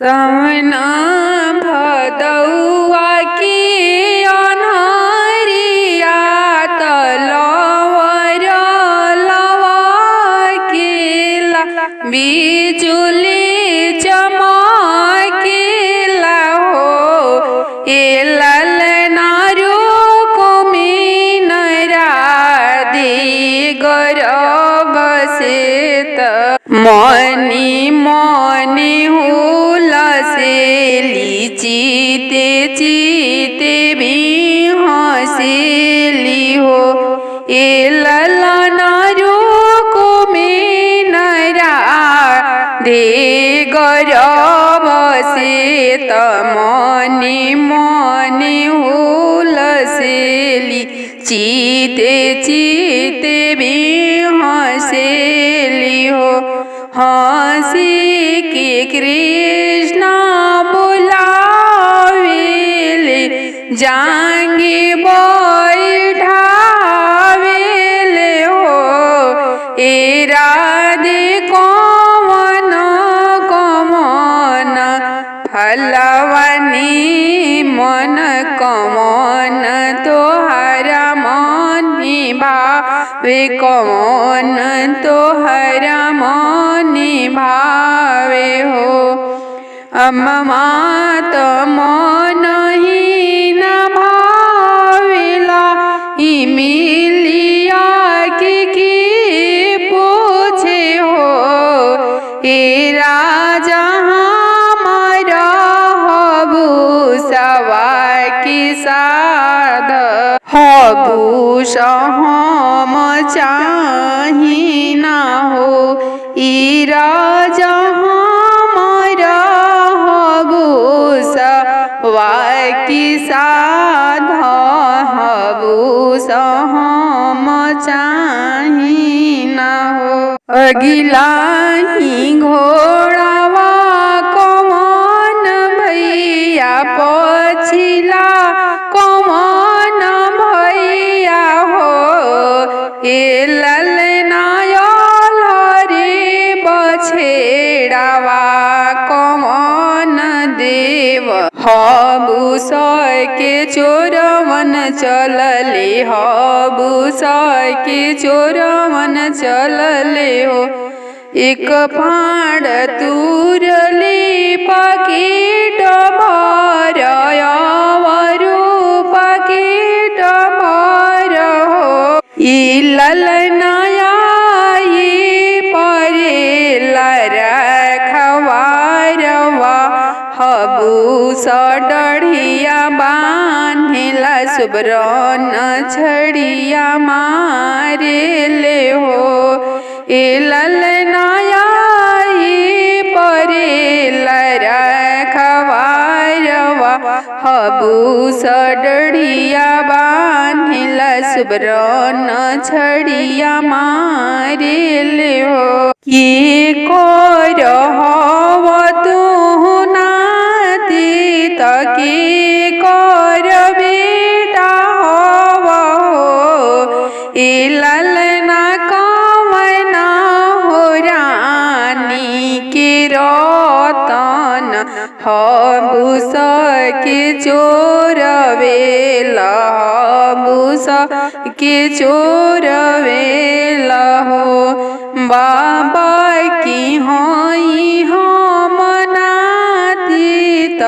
सावना भदौआ के अन्हरिया तलवर लवकेला बिजुली चमकेला हो ए ललना रुक्मिणी राधे गर्भ से मनी मनी हुलसेली चीते चीते भी हंसेली हो ए ललना रुक्मिणी राधे गर्भ से मनी मनी हुलसेली चीते चीते भी हंसेली हो हंसी के कृष्ण बुलावेले जांगे बैठावेले हो ए राधे कौन कमन फलवनी मन कमन तोहरा मनि भावे कमन तोहरा मनि भावे हो अम्मा तो मन ही न भावेला मिलिया की पूछे हो ए राजा हमारा हबू सवा की साध हबू हम चाही ना हो ई राजा हमारा हबू सवा की साध हबू हम चाही ना हो अगिला ही घोड़ावा कौन भैया पछिला कौन भैया हो ए ललना रे बछेड़ावा कौन देव हबू के चोरवन चलले हबू के चोरवन चलले हो एक फाड़ तुरली पकीट भर अवरु पकीट भर हो ई ललनाया रखवारवा हबू डढ़िया बांधिला सुबरन छड़िया मारे ले हो ए ललनाया रखवारवा हबू डढ़िया बांधिला सुबरन छड़िया मारे ले हो के कर हव तू नाती तके कर बेटा हव हो ए ललना कवना हो रानी के रतन हबू के चोरवेला हबू के चोरवेला हो बाबा की होई हम नाती त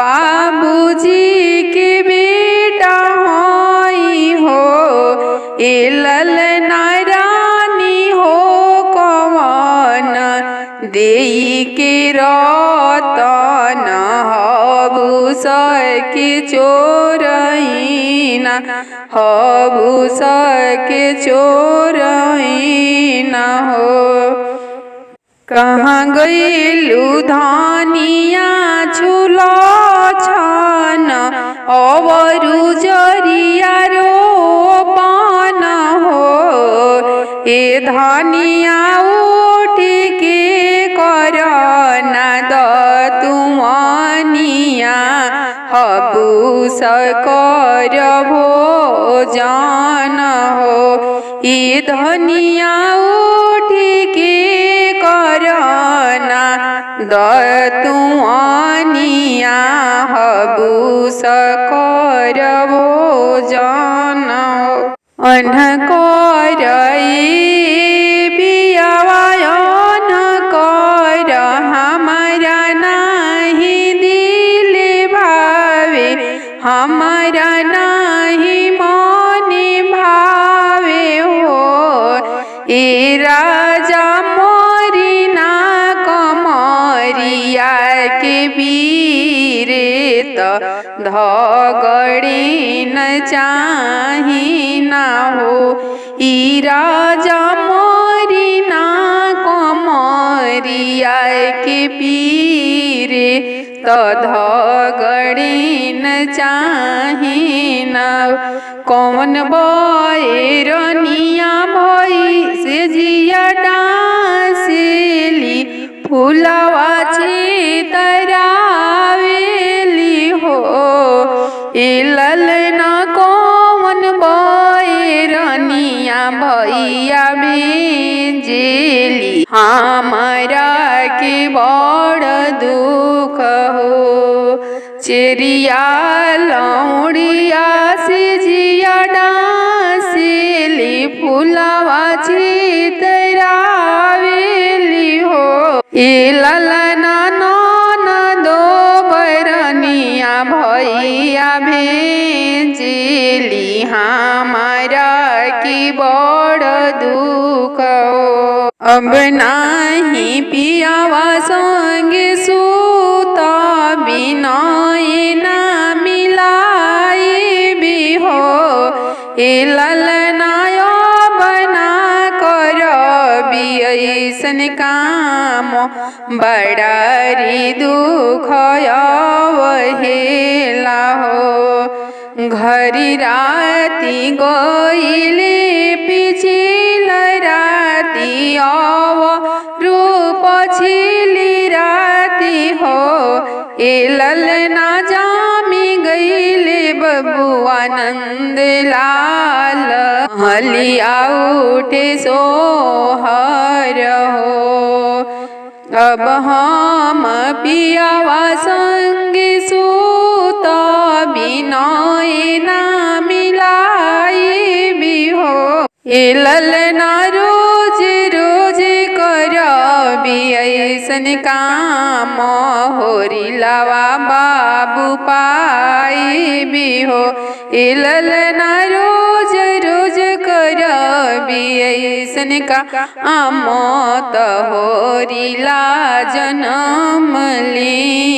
बाबूजी के बेटा होई हो ए ललना रानी हो कौन देई के रतन हबू के चोरईना हबू के चोरईना हो कहाँ गईलू धनिया छुलो छन अवरु जरिया रोपन हो ए धनिया उठ के करना द तुमनिया हबू कर भोजन हो ई धनिया उठ के करना द तुआ भोजन अनकर बियावायन कर हमारा नहीं दिल भावे हमारा नहीं मन भावे हो ए राजा मोरी ना कमरिया के वीर तो धगड़ी न चाही ना हो ई राजा मोरी ना कमरिया के पीर तो धगड़ी न चाही ना कौन बैरनिया भई से जिया डांसली फुलवा छितरावेली हो ए ललना कौन बैरनिया भैया भेजेली हमारा के बड़ दुख हो चेरिया लौड़िया से जिया डांसली फुलवा छितरावेली हो ए ललना ननदो बैरनिया भैया भेजेली हमारा की बड़ दुख हो अब नाही पियावा संग सूत बिना ना मिलाई भी हो ए ललना बना कर ऐसन काम बड़ारी दुख अवहेला हो घरी राती गईले पिछिल राती अव रूप छिली राती हो ए ललना जामी गईले बबुआ नंद लाल हलिया उठे सोहर हो अब हम पियावा संग सूत बिना ना मिलाई भी हो ए ललना रोज रोज करबी ऐसन काम होरी लवा बाबू पाई भी हो ए ललना रोज रोज करबी ऐसन का आमत होरी ला जनम ली।